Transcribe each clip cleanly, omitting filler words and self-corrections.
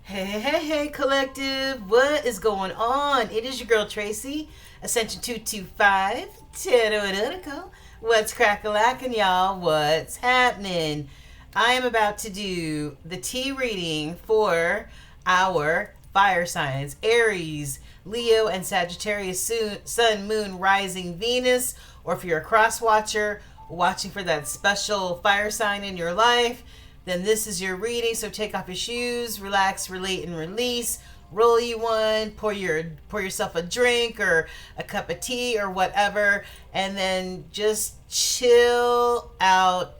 Hey, collective. What is going on? It is your girl Tracy, Ascension 225, Tero. What's crack-a-lackin', y'all? What's happening? I am about to do the T reading for our fire signs Aries, Leo, and Sagittarius, Sun, Moon, Rising, Venus, or if you're a cross watcher, watching for that special fire sign in your life, then this is your reading. So take off your shoes, relax, relate, and release. Roll you one, pour yourself a drink or a cup of tea or whatever, and then just chill out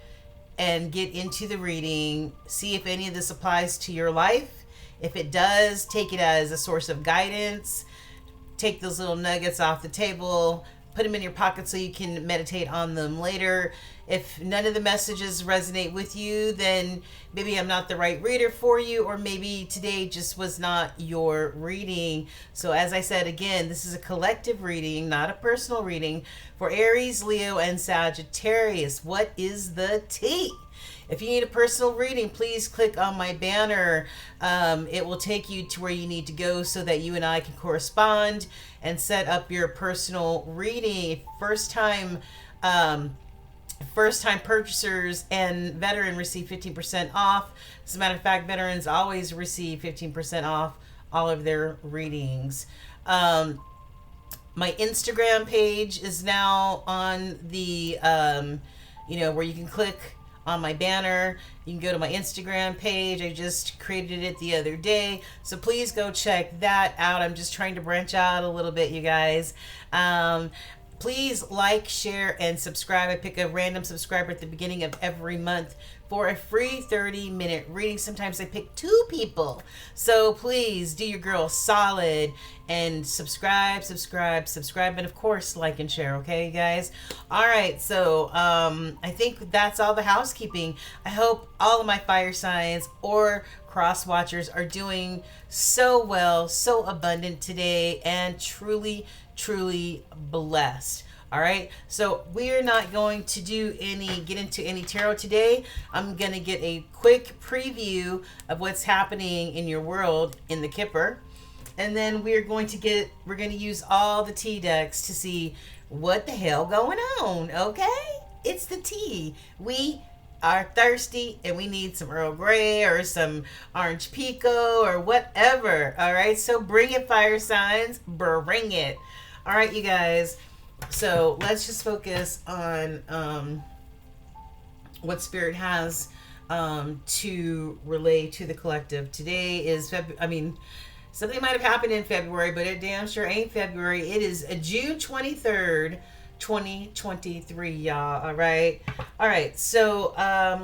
and get into the reading. See if any of this applies to your life. If it does, take it as a source of guidance. Take those little nuggets off the table, put them in your pocket so you can meditate on them later. If none of the messages resonate with you, then maybe I'm not the right reader for you, or maybe today just was not your reading. So, as I said again, this is a collective reading, not a personal reading for Aries, Leo, and Sagittarius. What is the tea? If you need a personal reading, please click on my banner. It will take you to where you need to go so that you and I can correspond and set up your personal reading. First time purchasers and veteran receive 15% off. As a matter of fact, veterans always receive 15% off all of their readings. My Instagram page is now on the, where you can click on my banner. You can go to my Instagram page. I just created it the other day. So please go check that out. I'm just trying to branch out a little bit, you guys. Please like, share, and subscribe. I pick a random subscriber at the beginning of every month for a free 30-minute reading. Sometimes I pick 2 people. So please do your girl solid and subscribe, and of course, like and share, okay, guys? All right, so I think that's all the housekeeping. I hope all of my fire signs or cross watchers are doing so well, so abundant today, and truly blessed. All right, so we're not going to get into any tarot today. I'm gonna get a quick preview of what's happening in your world in the Kipper, and then we're going to use all the tea decks to see what the hell going on. Okay, it's the tea. We are thirsty and we need some Earl Grey or some orange pico or whatever. All right, so bring it, fire signs, bring it. All right, you guys. So let's just focus on what Spirit has to relay to the collective. Today is something might have happened in February, but it damn sure ain't February. It is June 23rd, 2023, y'all. All right. So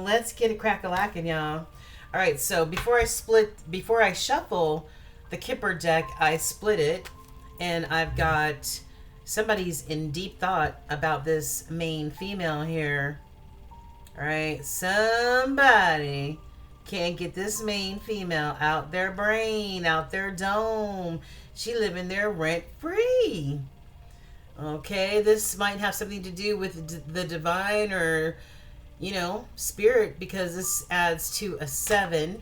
let's get a crack-a-lackin', y'all. All right. So before I shuffle the Kipper deck, I split it. And I've got somebody's in deep thought about this main female here. All right, somebody can't get this main female out their brain, out their dome. She living there rent free. Okay, this might have something to do with the divine or, spirit, because this adds to a 7.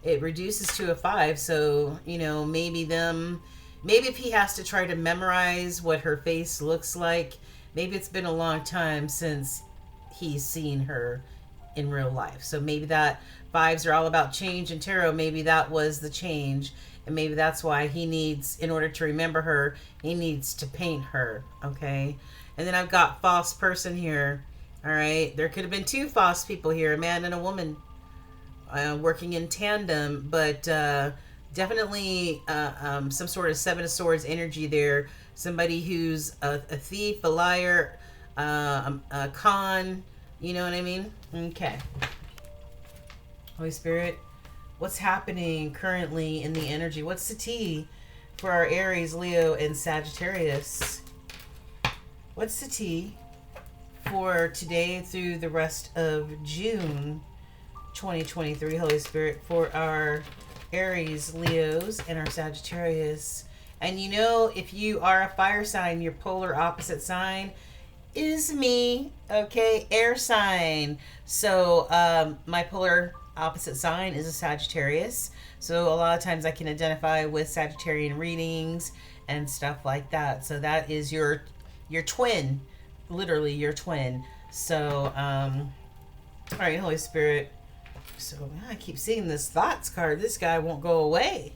It reduces to a 5. So, maybe if he has to try to memorize what her face looks like, maybe it's been a long time since he's seen her in real life. So maybe that 5s are all about change in tarot. Maybe that was the change. And maybe that's why he needs, in order to remember her, he needs to paint her. Okay. And then I've got false person here. All right. There could have been 2 false people here, a man and a woman, working in tandem, but, definitely some sort of 7 of Swords energy there. Somebody who's a thief, a liar, a con. You know what I mean? Okay. Holy Spirit, what's happening currently in the energy? What's the tea for our Aries, Leo, and Sagittarius? What's the tea for today through the rest of June 2023, Holy Spirit, for our Aries, Leos, and our Sagittarius? And if you are a fire sign, your polar opposite sign is me, okay? Air sign. So my polar opposite sign is a Sagittarius. So a lot of times I can identify with Sagittarian readings and stuff like that. So that is your twin, literally your twin. So all right, Holy Spirit. So I keep seeing this thoughts card. This guy won't go away.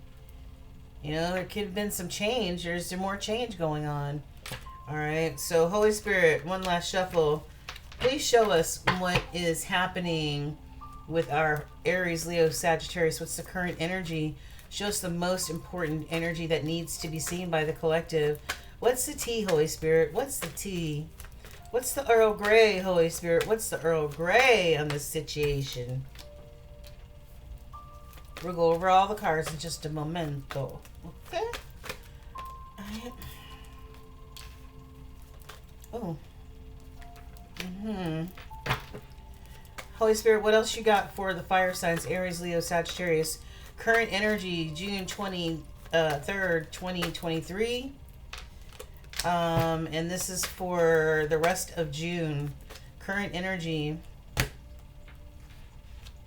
You know, there could have been some change. There's more change going on. All right. So Holy Spirit, one last shuffle. Please show us what is happening with our Aries, Leo, Sagittarius. What's the current energy? Show us the most important energy that needs to be seen by the collective. What's the tea, Holy Spirit? What's the tea? What's the Earl Grey, Holy Spirit? What's the Earl Grey on this situation? We'll go over all the cards in just a momento. Okay? Oh. Holy Spirit, what else you got for the fire signs, Aries, Leo, Sagittarius? Current energy, June 23rd, 2023. And this is for the rest of June. Current energy.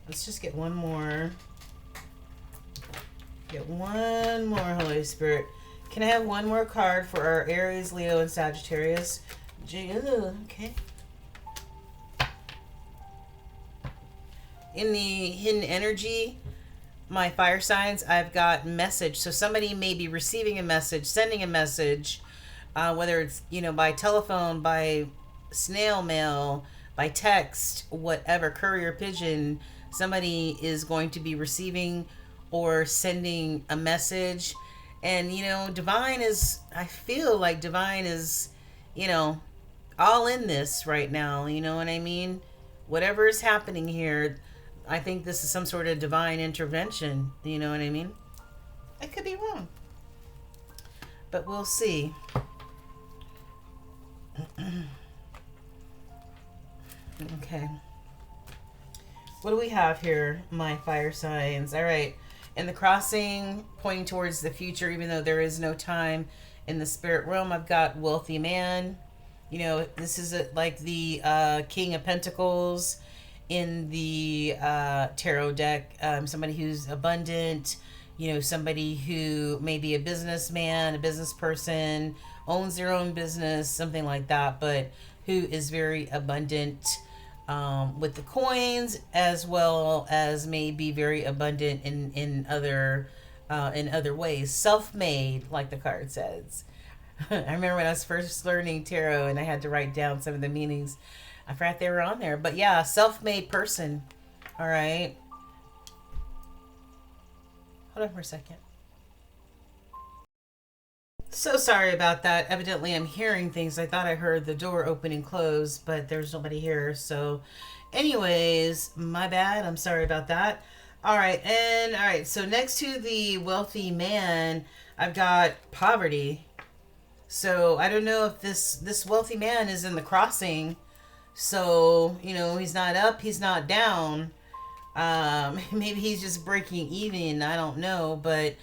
Let's just get one more. Get one more, Holy Spirit. Can I have one more card for our Aries, Leo, and Sagittarius? Okay. In the hidden energy, my fire signs, I've got message. So somebody may be receiving a message, sending a message, whether it's, you know, by telephone, by snail mail, by text, whatever, courier pigeon. Somebody is going to be receiving or sending a message. And, you know, divine is, I feel like divine is, you know, all in this right now. You know what I mean? Whatever is happening here, I think this is some sort of divine intervention. You know what I mean? I could be wrong, but we'll see. Okay. What do we have here, my fire signs? All right. In the crossing, pointing towards the future, even though there is no time in the spirit realm, I've got wealthy man. You know, this is like the King of Pentacles in the tarot deck. Somebody who's abundant, you know, somebody who may be a businessman, a business person, owns their own business, something like that, but who is very abundant with the coins, as well as may be very abundant in other ways. Self-made, like the card says. I remember when I was first learning tarot and I had to write down some of the meanings. I forgot they were on there. But yeah, self-made person. All right. Hold on for a second. So sorry about that. Evidently I'm hearing things. I thought I heard the door open and close, but there's nobody here. So anyways, my bad. I'm sorry about that. All right. So next to the wealthy man, I've got poverty. So I don't know if this wealthy man is in the crossing. So, you know, he's not up, he's not down. Maybe he's just breaking even. I don't know, but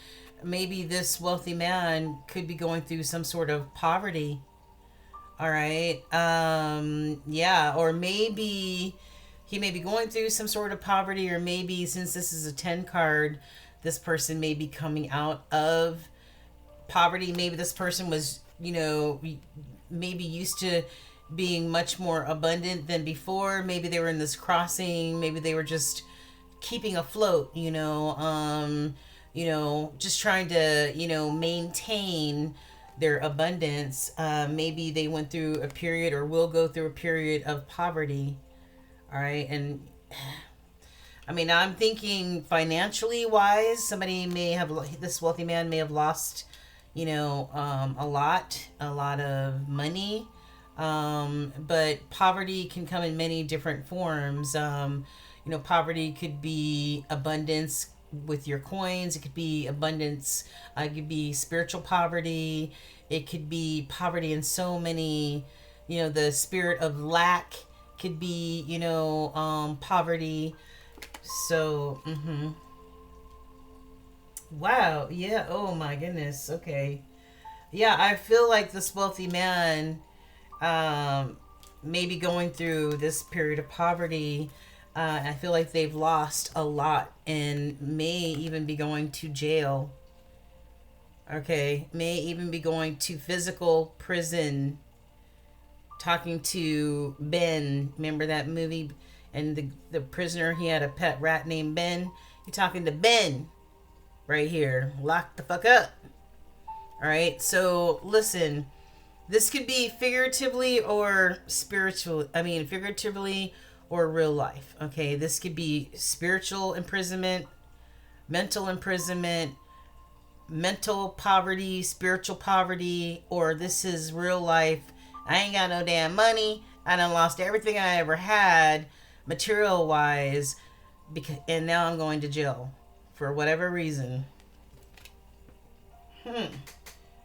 maybe this wealthy man could be going through some sort of poverty. All right. Yeah, or maybe he may be going through some sort of poverty, or maybe since this is a 10 card, this person may be coming out of poverty. Maybe this person was, you know, maybe used to being much more abundant than before. Maybe they were in this crossing. Maybe they were just keeping afloat, you know, just trying to, you know, maintain their abundance. Maybe they went through a period or will go through a period of poverty. All right. And I mean, I'm thinking financially wise, somebody may have, this wealthy man may have lost, you know, a lot of money. But poverty can come in many different forms. You know, poverty could be abundance with your coins. It could be abundance. It could be spiritual poverty. It could be poverty in so many, you know, the spirit of lack could be, you know, poverty. So, wow. Yeah. Oh my goodness. Okay. Yeah. I feel like this wealthy man, maybe going through this period of poverty. I feel like they've lost a lot and may even be going to jail. Okay, may even be going to physical prison. Talking to Ben, remember that movie? And the prisoner, he had a pet rat named Ben. You're talking to Ben right here. Lock the fuck up. All right. So listen, this could be figuratively or spiritual. I mean, figuratively or real life. Okay. This could be spiritual imprisonment, mental imprisonment, mental poverty, spiritual poverty, or this is real life. I ain't got no damn money. I done lost everything I ever had, material wise, because and now I'm going to jail for whatever reason.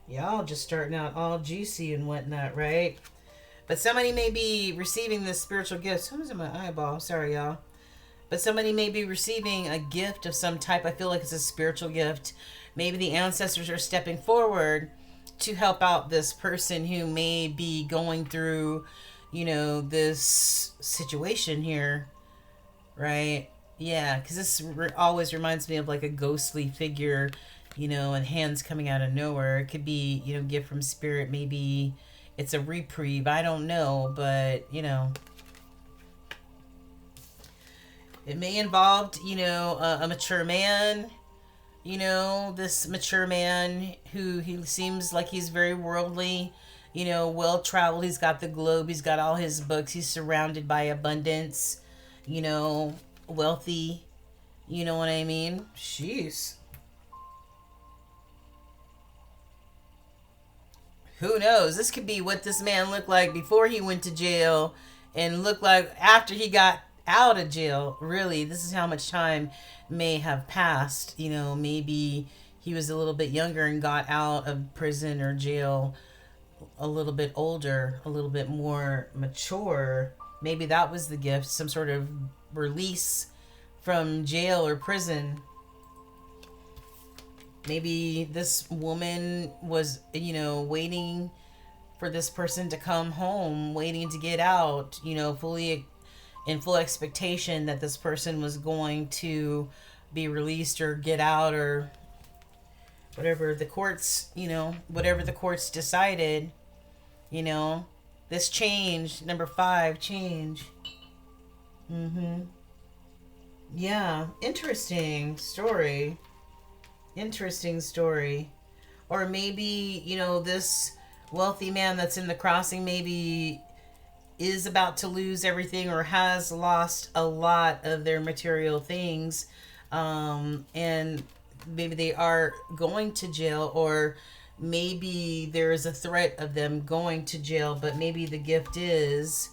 Y'all just starting out all juicy and whatnot, right? But somebody may be receiving this spiritual gift. Who's in my eyeball? Sorry, y'all. But somebody may be receiving a gift of some type. I feel like it's a spiritual gift. Maybe the ancestors are stepping forward to help out this person who may be going through, this situation here, right? Yeah, because this always reminds me of like a ghostly figure, and hands coming out of nowhere. It could be, gift from spirit. Maybe it's a reprieve. I don't know, but, it may involve, a mature man. This mature man who he seems like he's very worldly, well traveled. He's got the globe. He's got all his books. He's surrounded by abundance, wealthy. You know what I mean? Jeez. Who knows? This could be what this man looked like before he went to jail and looked like after he got out of jail. Really, this is how much time may have passed. Maybe he was a little bit younger and got out of prison or jail a little bit older, a little bit more mature. Maybe that was the gift, some sort of release from jail or prison. Maybe this woman was, waiting for this person to come home, waiting to get out, fully in full expectation that this person was going to be released or get out or whatever the courts, whatever the courts decided, this change, number 5, change. Yeah, interesting story. Interesting story. Or maybe, this wealthy man that's in the crossing maybe is about to lose everything or has lost a lot of their material things. And maybe they are going to jail, or maybe there is a threat of them going to jail, but maybe the gift is,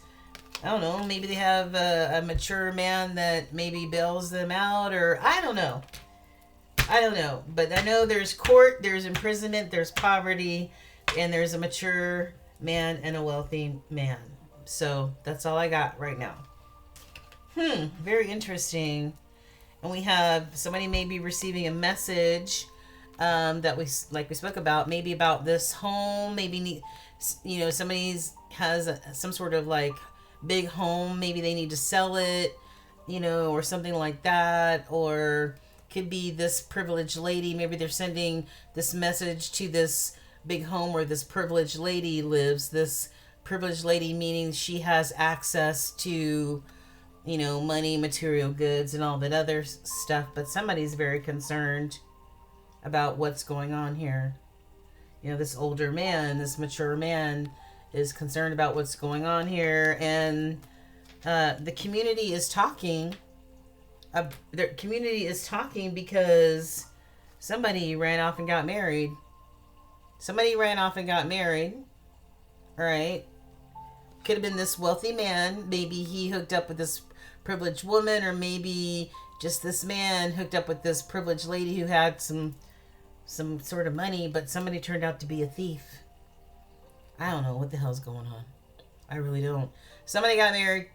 I don't know, maybe they have a mature man that maybe bails them out, or I don't know. But I know there's court, there's imprisonment, there's poverty, and there's a mature man and a wealthy man. So that's all I got right now. Very interesting. And we have somebody may be receiving a message that we spoke about, maybe about this home, maybe somebody's has some sort of like big home, maybe they need to sell it, or something like that, or could be this privileged lady, maybe they're sending this message to this big home where this privileged lady lives. This privileged lady meaning she has access to money, material goods, and all that other stuff, but somebody's very concerned about what's going on here. This older man, this mature man is concerned about what's going on here, and the community is talking. The community is talking because somebody ran off and got married. All right. Could have been this wealthy man. Maybe he hooked up with this privileged woman, or maybe just this man hooked up with this privileged lady who had some sort of money, but somebody turned out to be a thief. I don't know what the hell's going on. I really don't. Somebody got married.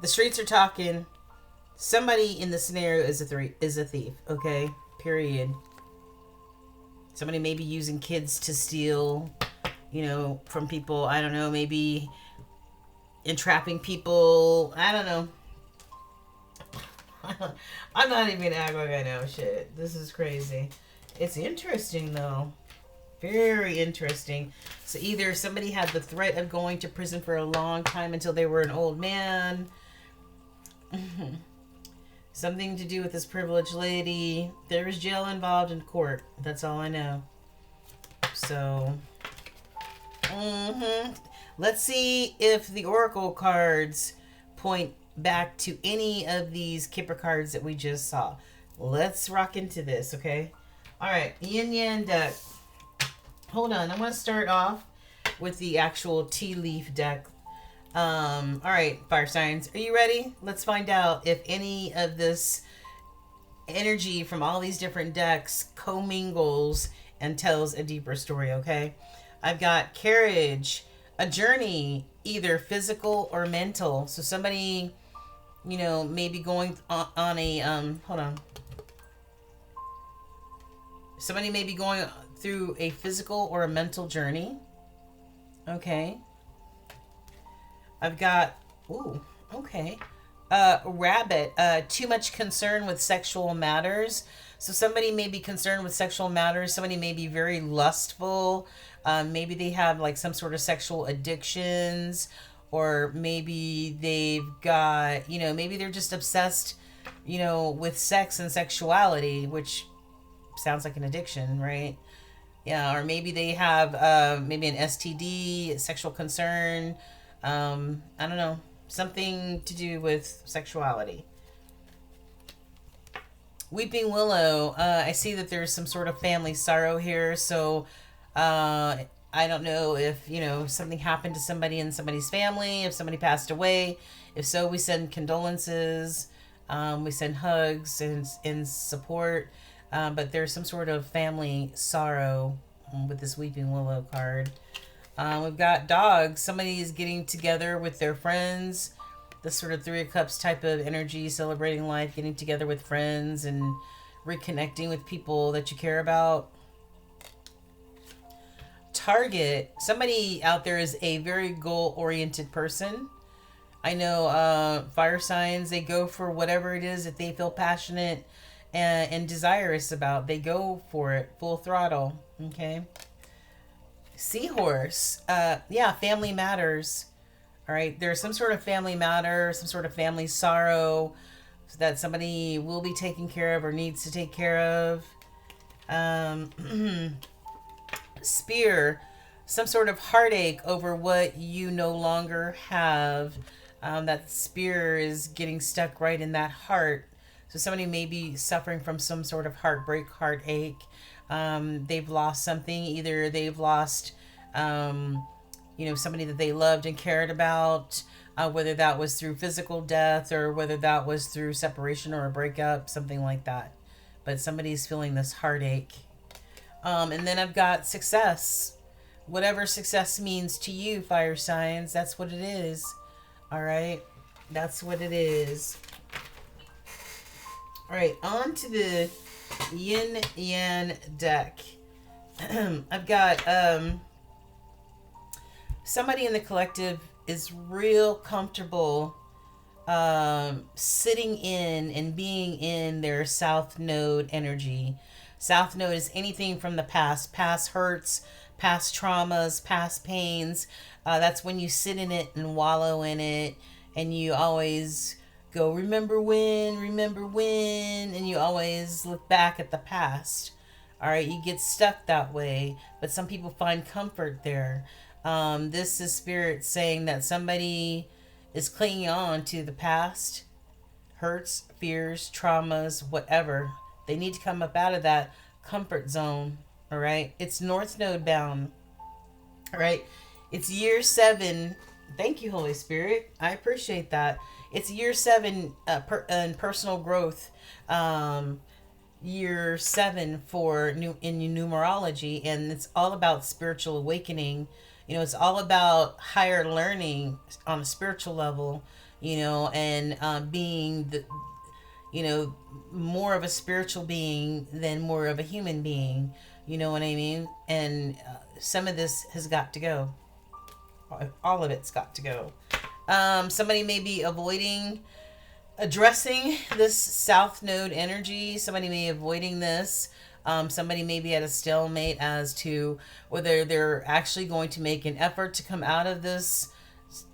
The streets are talking. Somebody in the scenario is a thief. Okay? Period. Somebody may be using kids to steal, from people. I don't know. Maybe entrapping people. I don't know. I'm not even gonna act like I know shit. This is crazy. It's interesting though. Very interesting. So either somebody had the threat of going to prison for a long time until they were an old man. Something to do with this privileged lady. There was jail involved in court. That's all I know. So, let's see if the oracle cards point back to any of these Kipper cards that we just saw. Let's rock into this, okay? All right, yin yang deck. Hold on, I'm going to start off with the actual tea leaf deck. All right, fire signs, are you ready? Let's find out if any of this energy from all these different decks commingles and tells a deeper story, okay? I've got carriage, a journey, either physical or mental. So somebody, maybe going on a, hold on. Somebody may be going through a physical or a mental journey. Okay. I've got, okay. Rabbit, too much concern with sexual matters. So somebody may be concerned with sexual matters. Somebody may be very lustful. Maybe they have like some sort of sexual addictions, or maybe they've got, maybe they're just obsessed, with sex and sexuality, which sounds like an addiction, right? Yeah, or maybe they have maybe an STD, sexual concern. I don't know, something to do with sexuality. Weeping Willow, I see that there's some sort of family sorrow here. So I don't know if, something happened to somebody in somebody's family, if somebody passed away. If so, we send condolences, we send hugs and support. But there's some sort of family sorrow with this Weeping Willow card. We've got dogs. Somebody is getting together with their friends. This sort of Three of Cups type of energy, celebrating life, getting together with friends and reconnecting with people that you care about. Target. Somebody out there is a very goal-oriented person. I know fire signs, they go for whatever it is that they feel passionate and desirous about. They go for it full throttle. Okay. Seahorse. Family matters. All right. There's some sort of family matter, some sort of family sorrow that somebody will be taken care of or needs to take care of. Spear. Some sort of heartache over what you no longer have. That spear is getting stuck right in that heart. So somebody may be suffering from some sort of heartbreak, heartache. They've lost something. Either they've lost, somebody that they loved and cared about, whether that was through physical death or whether that was through separation or a breakup, something like that. But somebody's feeling this heartache. And then I've got success. Whatever success means to you, fire signs, that's what it is. All right? That's what it is. All right, on to the yin yang deck. I've got somebody in the collective is real comfortable sitting in and being in their South Node energy. South Node is anything from the past hurts, past traumas, past pains. That's when you sit in it and wallow in it, and you always go, remember when, and you always look back at the past. All right, you get stuck that way, but some people find comfort there. This is spirit saying that somebody is clinging on to the past, hurts, fears, traumas, whatever. They need to come up out of that comfort zone. All right, it's North Node bound. All right, it's year 7. Thank you, Holy Spirit. I appreciate that. It's year 7 in personal growth. Year 7 for in numerology, and it's all about spiritual awakening. It's all about higher learning on a spiritual level. And being the, more of a spiritual being than more of a human being. You know what I mean? And some of this has got to go. All of it's got to go. Somebody may be avoiding addressing this South Node energy. Somebody may be avoiding this. Somebody may be at a stalemate as to whether they're actually going to make an effort to come out of this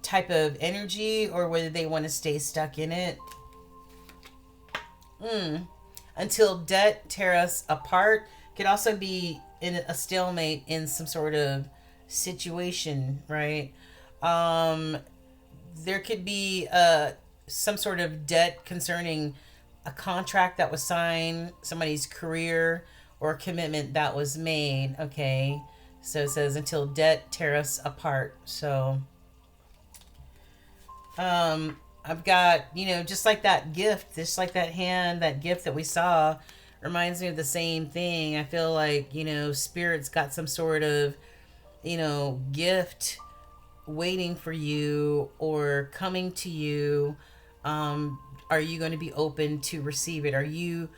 type of energy or whether they want to stay stuck in it. Until debt tear us apart could also be in a stalemate in some sort of situation, right? There could be some sort of debt concerning a contract that was signed, somebody's career, or a commitment that was made. Okay, so it says until debt tear us apart. So I've got, just like that gift, just like that hand, that gift that we saw reminds me of the same thing. I feel like, Spirit's got some sort of, gift waiting for you or coming to you. Are you going to be open to receive it? Are you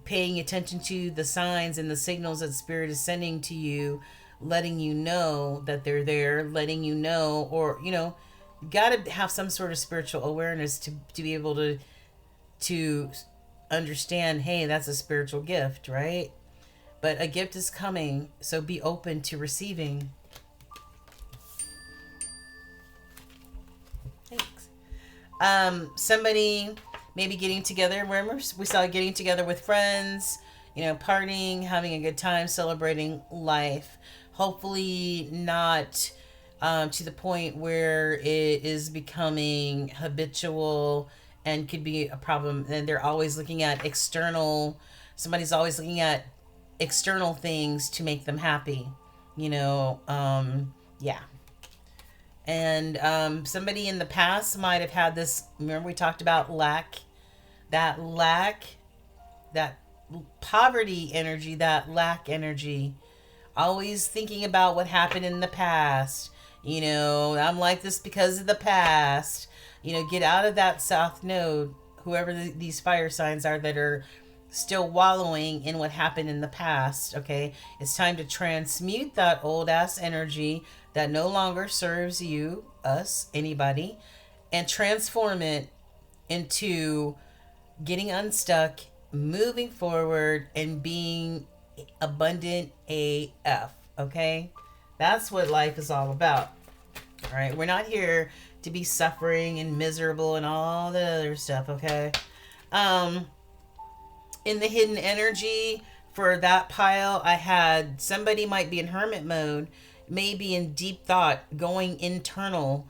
paying attention to the signs and the signals that Spirit is sending to you, letting you know that they're there, letting you know, or, got to have some sort of spiritual awareness to be able to understand, hey, that's a spiritual gift, right? But a gift is coming, so be open to receiving. Thanks. Somebody maybe getting together. Remember, we saw getting together with friends, partying, having a good time, celebrating life. Hopefully not to the point where it is becoming habitual and could be a problem. And they're always looking at somebody's always looking at external things to make them happy. Yeah. And somebody in the past might have had this. Remember, we talked about lack, that poverty energy, that lack energy. Always thinking about what happened in the past. I'm like this because of the past. Get out of that South Node, whoever these fire signs are that are still wallowing in what happened in the past, okay? It's time to transmute that old ass energy that no longer serves you, us, anybody, and transform it into getting unstuck, moving forward, and being abundant AF, okay? That's what life is all about. All right, we're not here to be suffering and miserable and all the other stuff, okay? In the hidden energy for that pile, I had somebody might be in hermit mode, maybe in deep thought, going internal,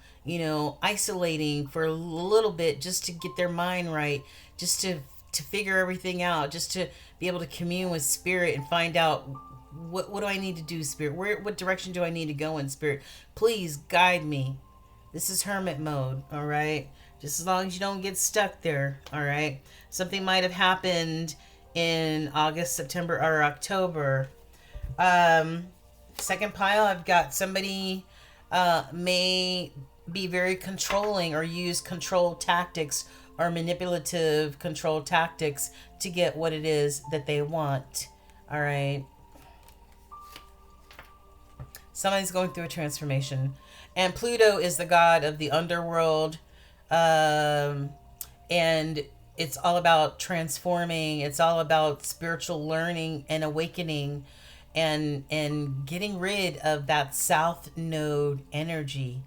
isolating for a little bit just to get their mind right, just to figure everything out, just to be able to commune with Spirit and find out what do I need to do, Spirit? What direction do I need to go in, Spirit? Please guide me. This is hermit mode, all right? Just as long as you don't get stuck there, all right? Something might have happened in August, September, or October. Second pile, I've got somebody may be very controlling or use control tactics or manipulative control tactics to get what it is that they want. All right. Somebody's going through a transformation. And Pluto is the god of the underworld. And it's all about transforming. It's all about spiritual learning and awakening and getting rid of that South Node energy.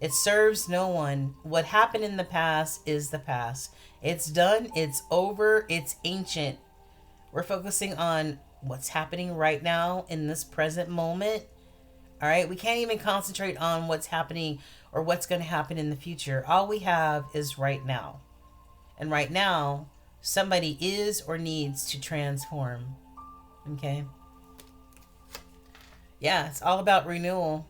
It serves no one. What happened in the past is the past. It's done. It's over. It's ancient. We're focusing on what's happening right now in this present moment. All right. We can't even concentrate on what's happening or what's going to happen in the future. All we have is right now. And right now, somebody is or needs to transform. Okay. Yeah, it's all about renewal.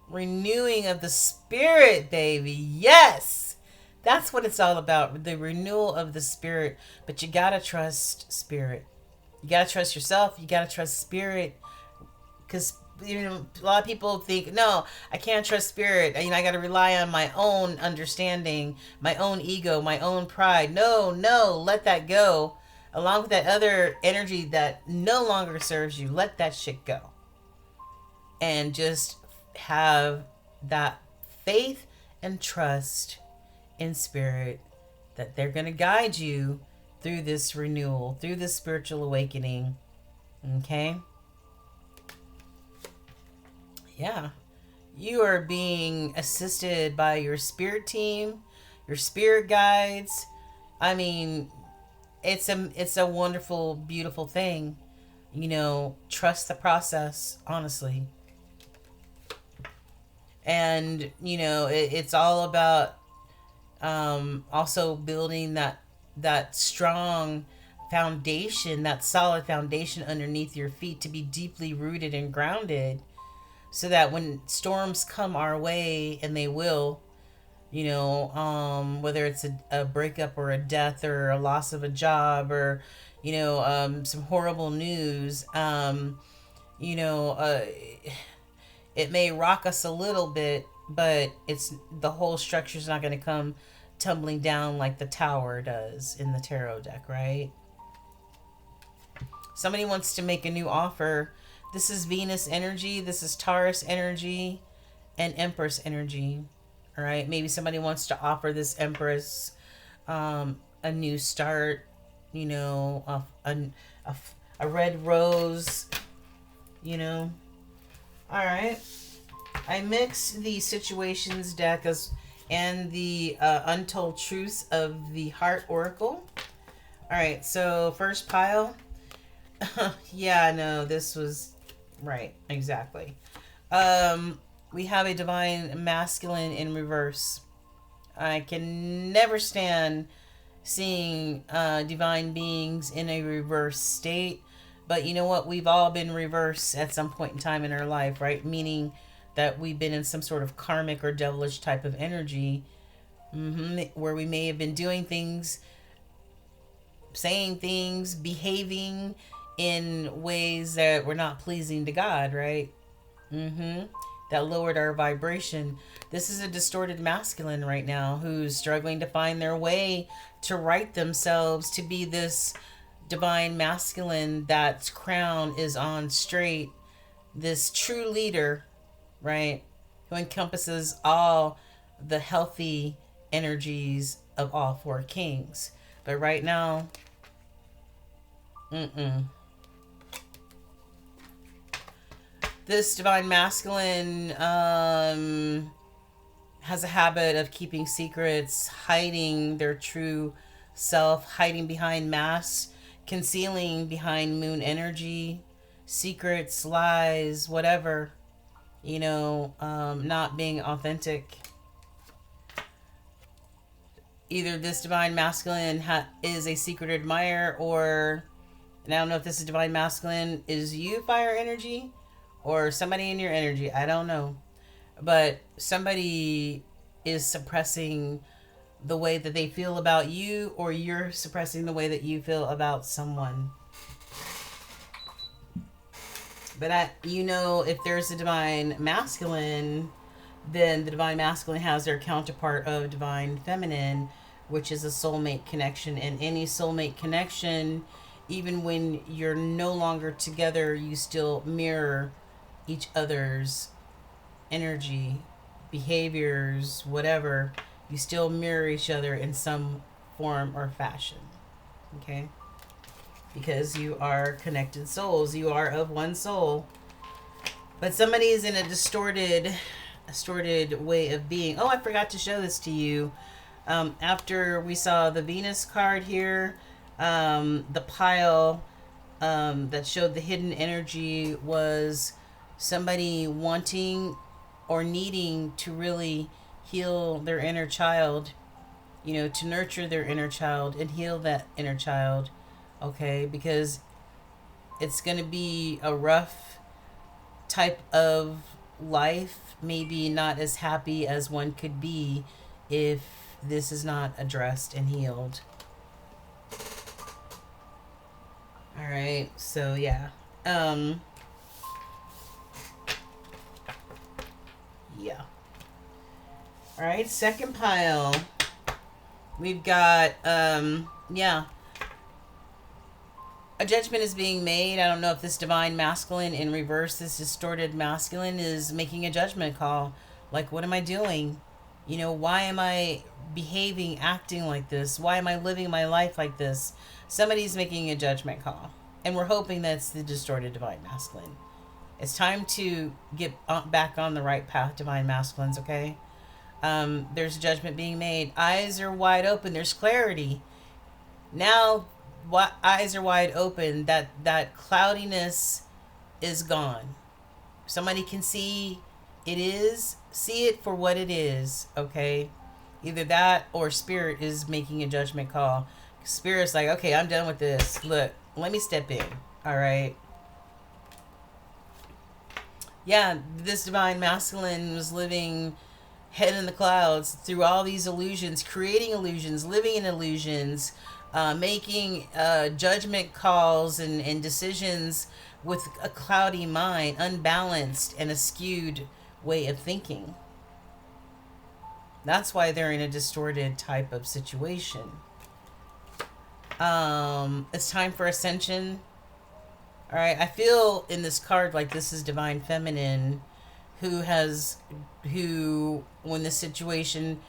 Renewing of the spirit, baby. Yes. That's what it's all about. The renewal of the spirit. But you got to trust Spirit. You got to trust yourself. You got to trust Spirit. Because a lot of people think, no, I can't trust Spirit. I got to rely on my own understanding, my own ego, my own pride. No, let that go. Along with that other energy that no longer serves you, let that shit go. And just have that faith and trust in Spirit that they're going to guide you through this renewal, through this spiritual awakening. Okay? Yeah. You are being assisted by your spirit team, your spirit guides. I mean, it's a wonderful, beautiful thing. Trust the process, honestly. And it's all about also building that strong foundation, that solid foundation underneath your feet, to be deeply rooted and grounded, so that when storms come our way, and they will, whether it's a breakup or a death or a loss of a job, or some horrible news, you know uh, it may rock us a little bit, but it's the whole structure's not going to come tumbling down like the tower does in the tarot deck, right? Somebody wants to make a new offer. This is Venus energy, this is Taurus energy, and Empress energy. All right, maybe somebody wants to offer this Empress a new start, a red rose, All right. I mix the situations deck and the Untold Truths of the Heart Oracle. All right, so first pile. Yeah, no, this was right, exactly. We have a Divine Masculine in reverse. I can never stand seeing divine beings in a reverse state. But you know what? We've all been reverse at some point in time in our life, right? Meaning that we've been in some sort of karmic or devilish type of energy, where we may have been doing things, saying things, behaving in ways that were not pleasing to God, right? That lowered our vibration. This is a distorted masculine right now who's struggling to find their way to right themselves, to be this divine masculine that's crown is on straight, this true leader, right, who encompasses all the healthy energies of all four kings. But right now, this divine masculine has a habit of keeping secrets, hiding their true self, hiding behind masks, concealing behind moon energy, secrets, lies, whatever, not being authentic. Either this divine masculine is a secret admirer, or, and I don't know if this is divine masculine, is you fire energy, or somebody in your energy, I don't know. But somebody is suppressing the way that they feel about you, or you're suppressing the way that you feel about someone. But if there's a divine masculine, then the divine masculine has their counterpart of divine feminine, which is a soulmate connection. And any soulmate connection, even when you're no longer together, you still mirror each other's energy, behaviors, whatever. You still mirror each other in some form or fashion. Okay? Because you are connected souls. You are of one soul. But somebody is in a distorted way of being. Oh, I forgot to show this to you. After we saw the Venus card here, the pile that showed the hidden energy was somebody wanting or needing to really heal their inner child, to nurture their inner child and heal that inner child, okay? Because it's going to be a rough type of life, maybe not as happy as one could be if this is not addressed and healed. All right, so yeah. Yeah. All right, second pile. We've got, yeah. A judgment is being made. I don't know if this divine masculine in reverse, this distorted masculine, is making a judgment call. Like, what am I doing? You know, why am I behaving, acting like this? Why am I living my life like this? Somebody's making a judgment call. And we're hoping that's the distorted divine masculine. It's time to get back on the right path, divine masculines, okay? There's judgment being made. Eyes are wide open. There's clarity. Now, what eyes are wide open, that cloudiness is gone. Somebody can see it for what it is, okay? Either that or spirit is making a judgment call. Spirit's like, okay, I'm done with this. Look, let me step in. All right. Yeah, this divine masculine was living head in the clouds through all these illusions, creating illusions, living in illusions, making judgment calls and decisions with a cloudy mind, unbalanced and a skewed way of thinking. That's why they're in a distorted type of situation. It's time for ascension. All right, I feel in this card like this is divine feminine, who when the situation,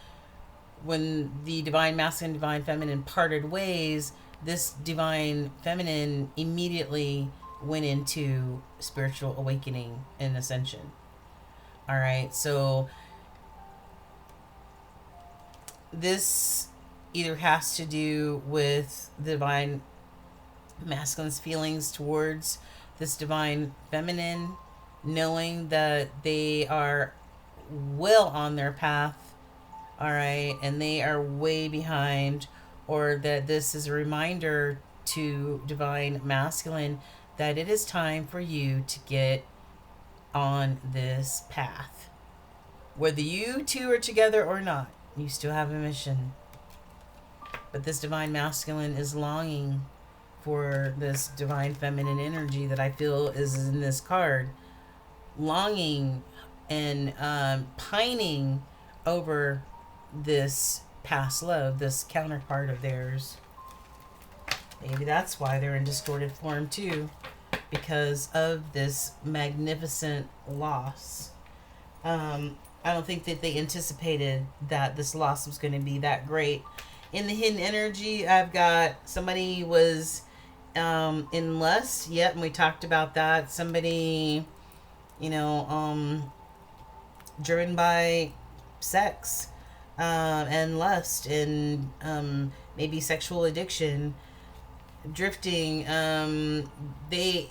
when the divine masculine, divine feminine parted ways, this divine feminine immediately went into spiritual awakening and ascension. All right, so this either has to do with the divine masculine's feelings towards this divine feminine, knowing that they are well on their path, all right, and they are way behind, or that this is a reminder to divine masculine that it is time for you to get on this path. Whether you two are together or not, you still have a mission. But this divine masculine is longing for this divine feminine energy that I feel is in this card. Longing and pining over this past love, this counterpart of theirs. Maybe that's why they're in distorted form too, because of this magnificent loss. I don't think that they anticipated that this loss was going to be that great. In the hidden energy, I've got somebody was in lust. Yep, and we talked about that. Somebody, driven by sex and lust and maybe sexual addiction, drifting.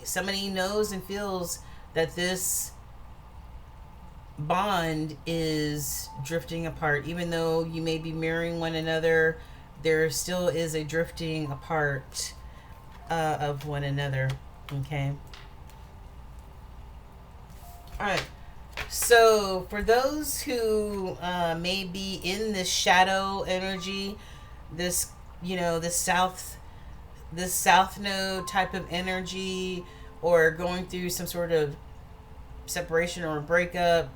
Somebody knows and feels that this bond is drifting apart. Even though you may be marrying one another, there still is a drifting apart of one another. Okay. All right. So for those who may be in this shadow energy, this this south node type of energy, or going through some sort of separation or breakup,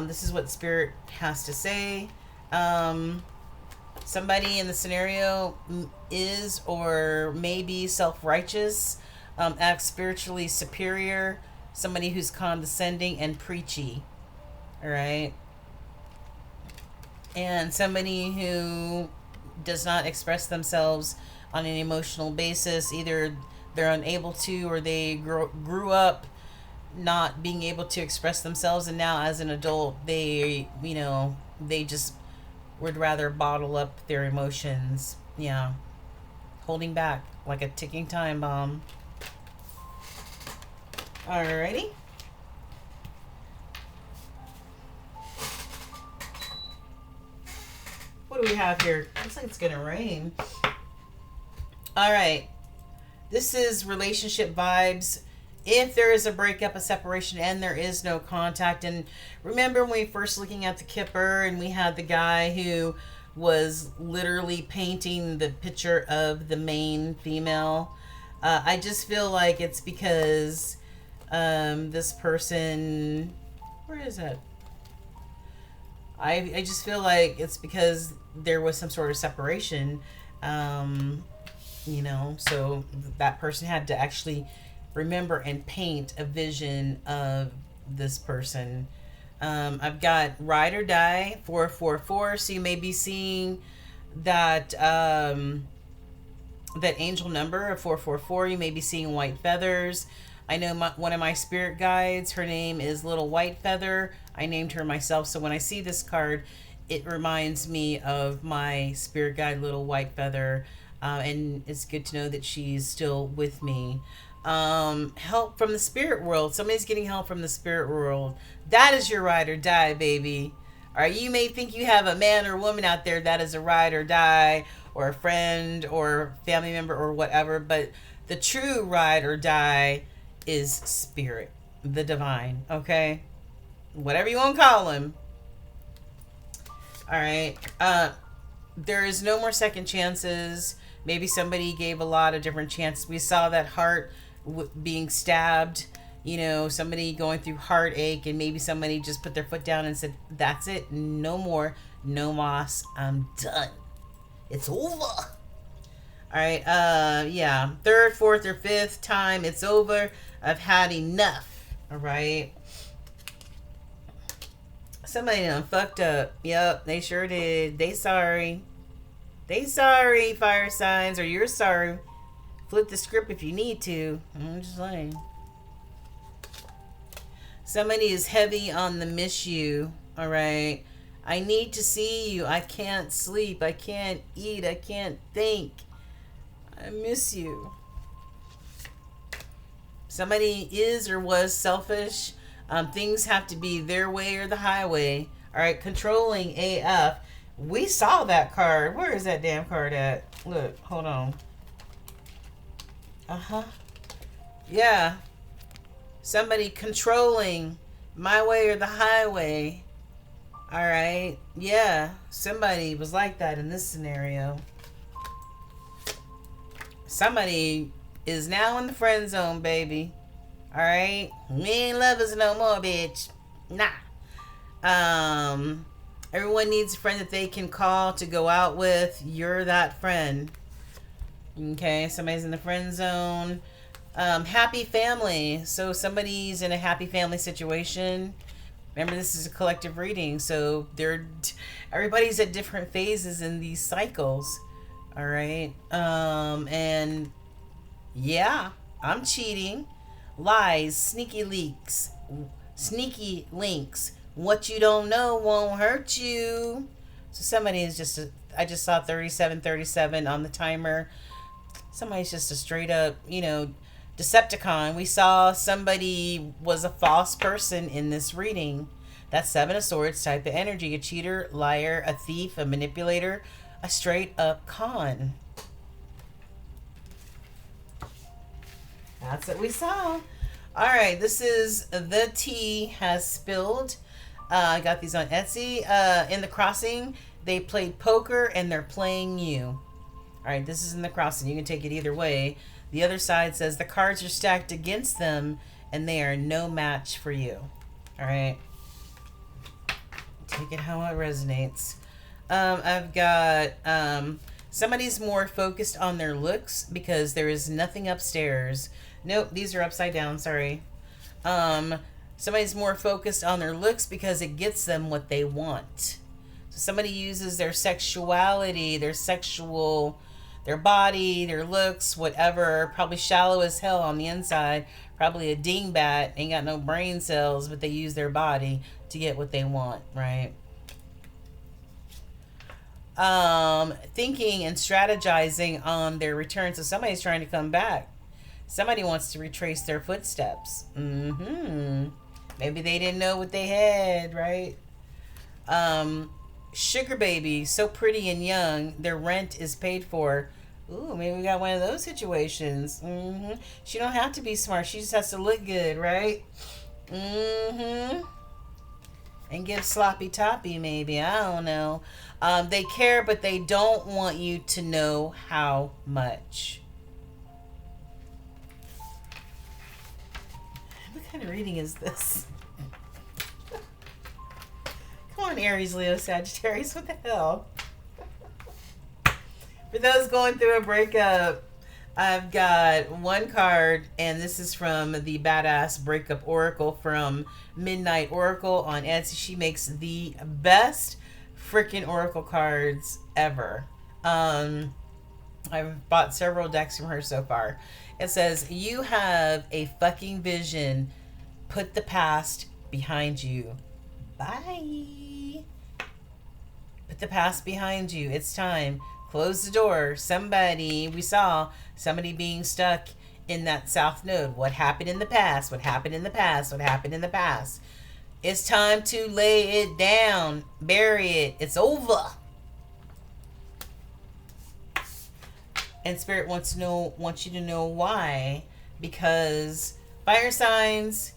this is what spirit has to say. Somebody in the scenario is or may be self-righteous, acts spiritually superior, somebody who's condescending and preachy. All right. And somebody who does not express themselves on an emotional basis. Either they're unable to, or they grew up not being able to express themselves, and now as an adult they just would rather bottle up their emotions. Yeah. Holding back like a ticking time bomb. Alrighty. What do we have here? Looks like it's gonna rain. Alright. This is relationship vibes. If there is a breakup, a separation, and there is no contact. And remember when we first looking at the Kipper, and we had the guy who was literally painting the picture of the main female. I just feel like it's because this person, where is it? I just feel like it's because there was some sort of separation, so that person had to actually remember and paint a vision of this person. I've got Ride or Die 444. So you may be seeing that that angel number of 444. You may be seeing white feathers. I know one of my spirit guides, her name is Little White Feather. I named her myself. So when I see this card, it reminds me of my spirit guide, Little White Feather. And it's good to know that she's still with me. Help from the spirit world. Somebody's getting help from the spirit world. That is your ride or die, baby. All right, you may think you have a man or woman out there that is a ride or die, or a friend or family member or whatever, but the true ride or die is spirit, the divine, okay? Whatever you want to call him. All right. There is no more second chances. Maybe somebody gave a lot of different chances. We saw that heart being stabbed, you know, somebody going through heartache, and maybe somebody just put their foot down and said, that's it, no more, no mas, I'm done. It's over. All right, yeah, third, fourth, or fifth time, it's over. I've had enough. All right. Somebody done fucked up. Yep, they sure did. They sorry. They sorry, fire signs, or you're sorry. Flip the script if you need to. I'm just saying. Somebody is heavy on the miss you. All right. I need to see you. I can't sleep. I can't eat. I can't think. I miss you. Somebody is or was selfish. Things have to be their way or the highway. All right. Controlling AF. We saw that card. Where is that damn card at? Look. Hold on. Uh-huh. Yeah. Somebody controlling my way or the highway. All right. Yeah. Somebody was like that in this scenario. Somebody is now in the friend zone, baby. All right. We ain't lovers no more, bitch. Nah. Everyone needs a friend that they can call to go out with. You're that friend. Okay. Somebody's in the friend zone. Happy family. So somebody's in a happy family situation. Remember, this is a collective reading, so everybody's at different phases in these cycles. All right. And yeah, I'm cheating. Lies, sneaky links. What you don't know won't hurt you. So somebody is I just saw 3737 on the timer. Somebody's just a straight up, Decepticon. We saw somebody was a false person in this reading. That's Seven of Swords type of energy. A cheater, liar, a thief, a manipulator, a straight up con. That's what we saw. All right, this is The Tea Has Spilled. I got these on Etsy. In the crossing, they played poker and they're playing you. All right, this is in the crossing. You can take it either way. The other side says the cards are stacked against them and they are no match for you. All right. Take it how it resonates. I've got somebody's more focused on their looks because there is nothing upstairs. Nope, these are upside down. Sorry. Somebody's more focused on their looks because it gets them what they want. So somebody uses their sexuality, their body, their looks, whatever, probably shallow as hell on the inside, probably a dingbat, ain't got no brain cells, but they use their body to get what they want, right? Thinking and strategizing on their return. So somebody's trying to come back. Somebody wants to retrace their footsteps. Maybe they didn't know what they had, right? Sugar baby, so pretty and young, their rent is paid for. Ooh, maybe we got one of those situations. She don't have to be smart. She just has to look good, right? And give sloppy toppy, maybe. I don't know. They care, but they don't want you to know how much. What kind of reading is this? Come on, Aries, Leo, Sagittarius. What the hell? For those going through a breakup, I've got one card, and this is from the Badass Breakup Oracle from Midnight Oracle on Etsy. She makes the best freaking oracle cards ever. I've bought several decks from her so far. It says, "You have a fucking vision. Put the past behind you. Bye. Put the past behind you. It's time. Close the door." We saw somebody being stuck in that south node. What happened in the past? What happened in the past? What happened in the past? It's time to lay it down. Bury it. It's over. And Spirit wants you to know why. Because fire signs,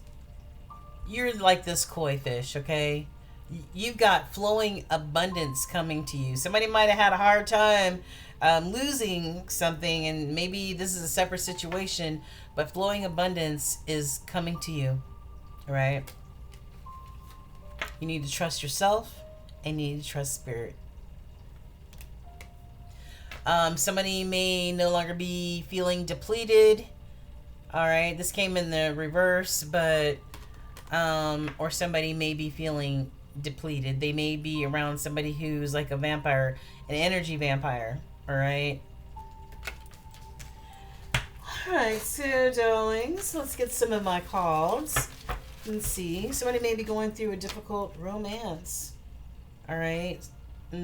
you're like this koi fish, okay? You've got flowing abundance coming to you. Somebody might have had a hard time losing something, and maybe this is a separate situation, but flowing abundance is coming to you, all right? You need to trust yourself, and you need to trust Spirit. Somebody may no longer be feeling depleted. All right, this came in the reverse, but or somebody may be feeling depleted. They may be around somebody who's like a vampire, an energy vampire. All right. All right, so darlings, let's get some of my cards and see. Somebody may be going through a difficult romance. All right. All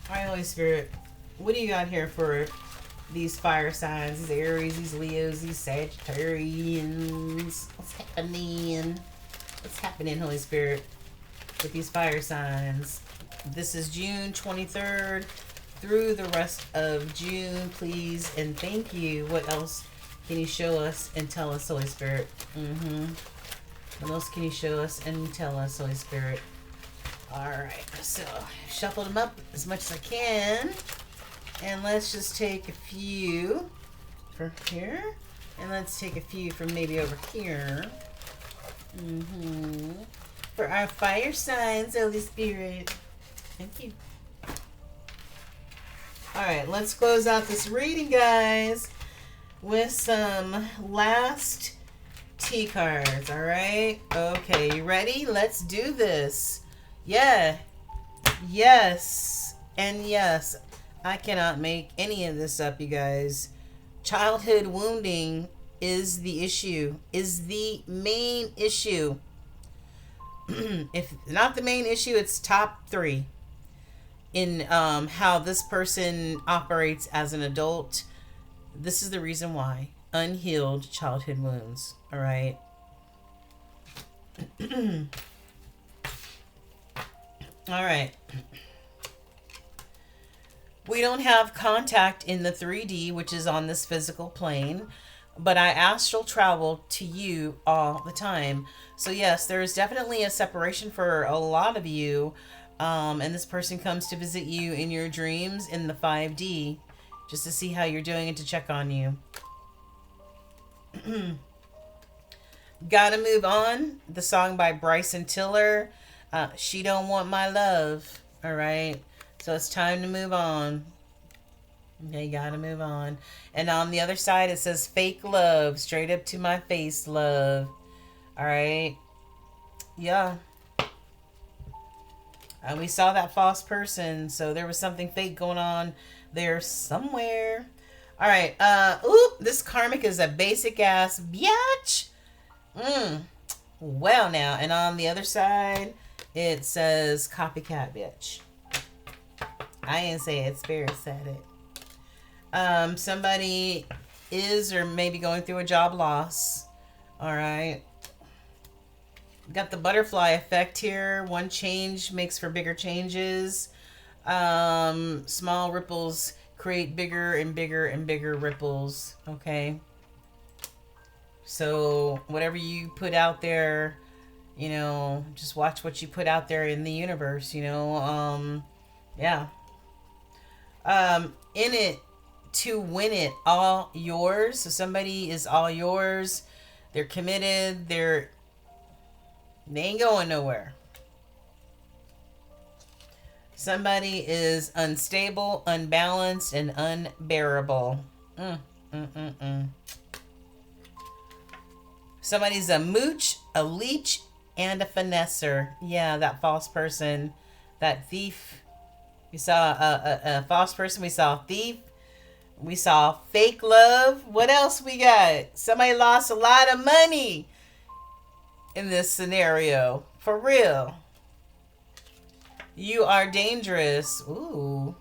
right, Holy Spirit, what do you got here for these fire signs, these Aries, these Leos, these Sagittarians? What's happening? What's happening, Holy Spirit, with these fire signs? This is June 23rd through the rest of June, please, and thank you. What else can you show us and tell us, Holy Spirit? What else can you show us and tell us, Holy Spirit? Alright, so shuffle them up as much as I can. And let's just take a few from here. And let's take a few from maybe over here. For our fire signs, Holy Spirit. Thank you. Alright, let's close out this reading, guys, with some last T cards. Alright? Okay, you ready? Let's do this. Yeah. Yes. And yes. I cannot make any of this up, you guys. Childhood wounding is the issue. Is the main issue. If not the main issue, it's top 3 in how this person operates as an adult. This is the reason why. Unhealed childhood wounds. All right. All right. We don't have contact in the 3D, which is on this physical plane, but I astral travel to you all the time. So yes, there is definitely a separation for a lot of you, and this person comes to visit you in your dreams in the 5D, just to see how you're doing and to check on you. Gotta Move On, the song by Bryson Tiller. She Don't Want My Love. All right. So it's time to move on. Okay, gotta move on. And on the other side, it says fake love. Straight up to my face, love. All right. Yeah. And we saw that false person. So there was something fake going on there somewhere. All right. This karmic is a basic ass biatch. Well now. And on the other side, it says copycat bitch. I didn't say it. Spirit said it. Somebody is or maybe going through a job loss. All right. Got the butterfly effect here. One change makes for bigger changes. Small ripples create bigger and bigger and bigger ripples. Okay. So whatever you put out there, you know, just watch what you put out there in the universe, you know. Yeah. In it to win it, all yours. So somebody is all yours. They're committed. They ain't going nowhere. Somebody is unstable, unbalanced, and unbearable. Mm, mm, mm, mm. Somebody's a mooch, a leech, and a finesser. Yeah, that false person, that thief. We saw a false person. We saw a thief. We saw fake love. What else we got? Somebody lost a lot of money in this scenario. For real. You are dangerous. Ooh.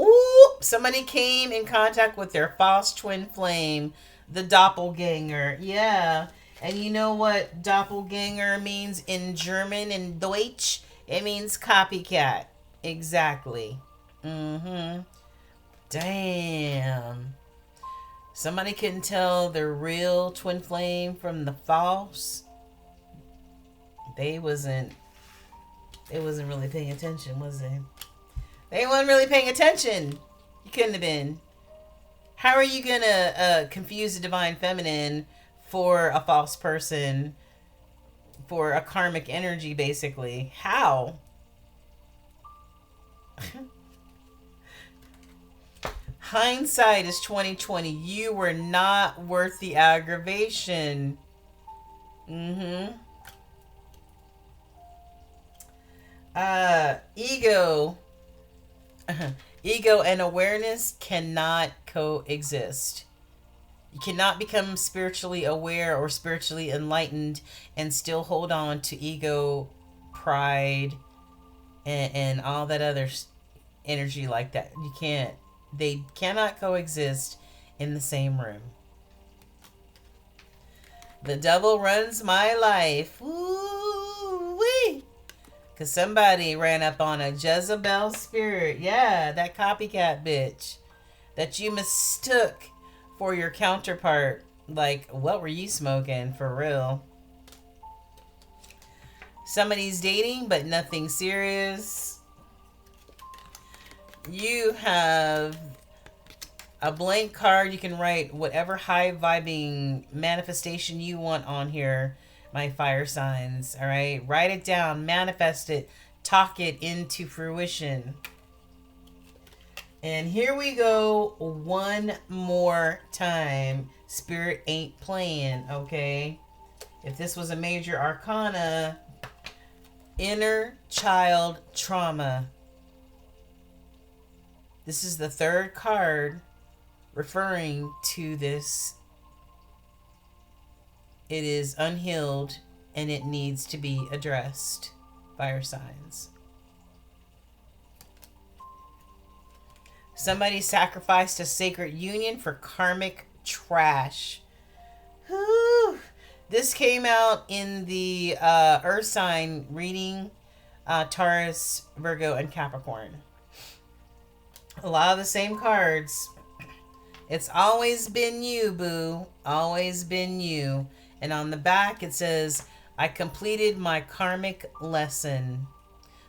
Ooh. Somebody came in contact with their false twin flame, the doppelganger. Yeah. And you know what doppelganger means in German and Deutsch? It means copycat. Exactly. Mm-hmm. Damn. Somebody couldn't tell the real twin flame from the false. They wasn't really paying attention, was they? They weren't really paying attention. You couldn't have been. How are you gonna confuse the divine feminine for a false person, for a karmic energy, basically? How? Hindsight is 2020. You were not worth the aggravation. Mm-hmm. Ego. Ego and awareness cannot coexist. You cannot become spiritually aware or spiritually enlightened and still hold on to ego, pride, and all that other energy like that. You can't. They cannot coexist in the same room. The devil runs my life. Woo-wee. Because somebody ran up on a Jezebel spirit. Yeah, that copycat bitch that you mistook for your counterpart. Like, what were you smoking for real? Somebody's dating, but nothing serious. You have a blank card. You can write whatever high vibing manifestation you want on here, my fire signs. All right, write it down, manifest it, talk it into fruition. And here we go one more time. Spirit ain't playing, okay? If this was a major arcana, inner child trauma. This is the third card referring to this. It is unhealed and it needs to be addressed. Fire signs. Somebody sacrificed a sacred union for karmic trash. Whew. This came out in the Earth sign reading, Taurus, Virgo, and Capricorn. A lot of the same cards. It's always been you, boo. Always been you. And on the back it says, I completed my karmic lesson.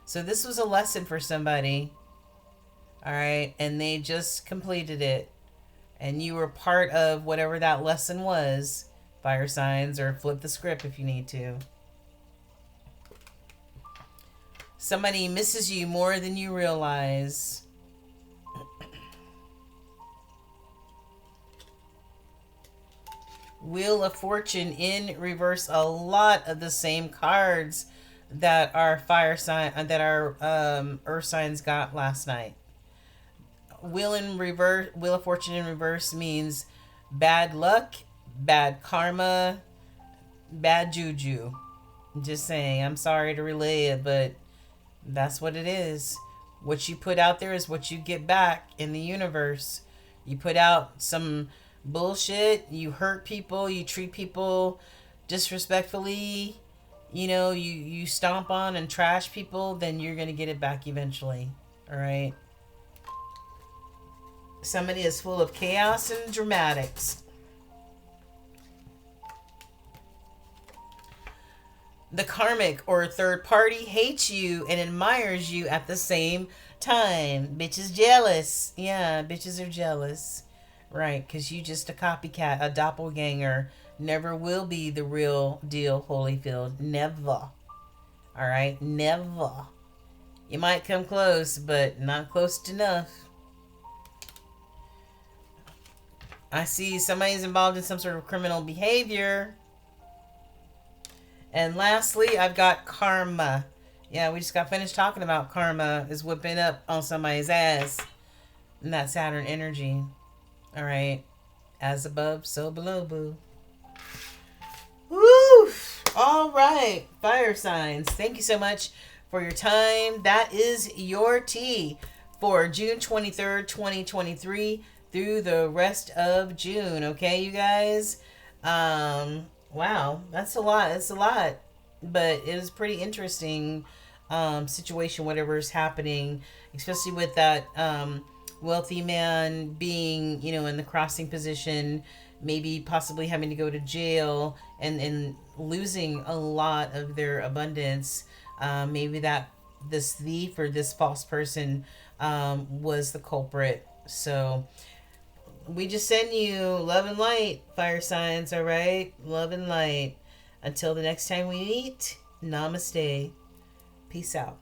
So this was a lesson for somebody. All right. And they just completed it. And you were part of whatever that lesson was. Fire signs, or flip the script if you need to. Somebody misses you more than you realize. Wheel of Fortune in reverse. A lot of the same cards that our fire sign, that our earth signs got last night. Wheel of Fortune in reverse means bad luck, bad karma, bad juju. Just saying. I'm sorry to relay it, but that's what it is. What you put out there is what you get back in the universe. You put out some bullshit, you hurt people, you treat people disrespectfully, you stomp on and trash people, then you're gonna get it back eventually. All right. Somebody is full of chaos and dramatics. The karmic or third party hates you and admires you at the same time. Bitch is jealous. Yeah, bitches are jealous. Right, because you just a copycat, a doppelganger. Never will be the real deal, Holyfield. Never. All All right, never. You might come close, but not close enough. I see somebody's involved in some sort of criminal behavior. And lastly, I've got karma. Yeah, we just got finished talking about karma is whipping up on somebody's ass. And that Saturn energy. All right. As above, so below, boo. Woo! All right. Fire signs. Thank you so much for your time. That is your tea for June 23rd, 2023 through the rest of June. Okay, you guys? Wow. That's a lot. It's a lot. But it is pretty interesting situation, whatever is happening, especially with that wealthy man being, in the crossing position, maybe possibly having to go to jail and losing a lot of their abundance. Maybe that this thief or this false person was the culprit. So we just send you love and light, fire signs, all right? Love and light. Until the next time we meet, namaste. Peace out.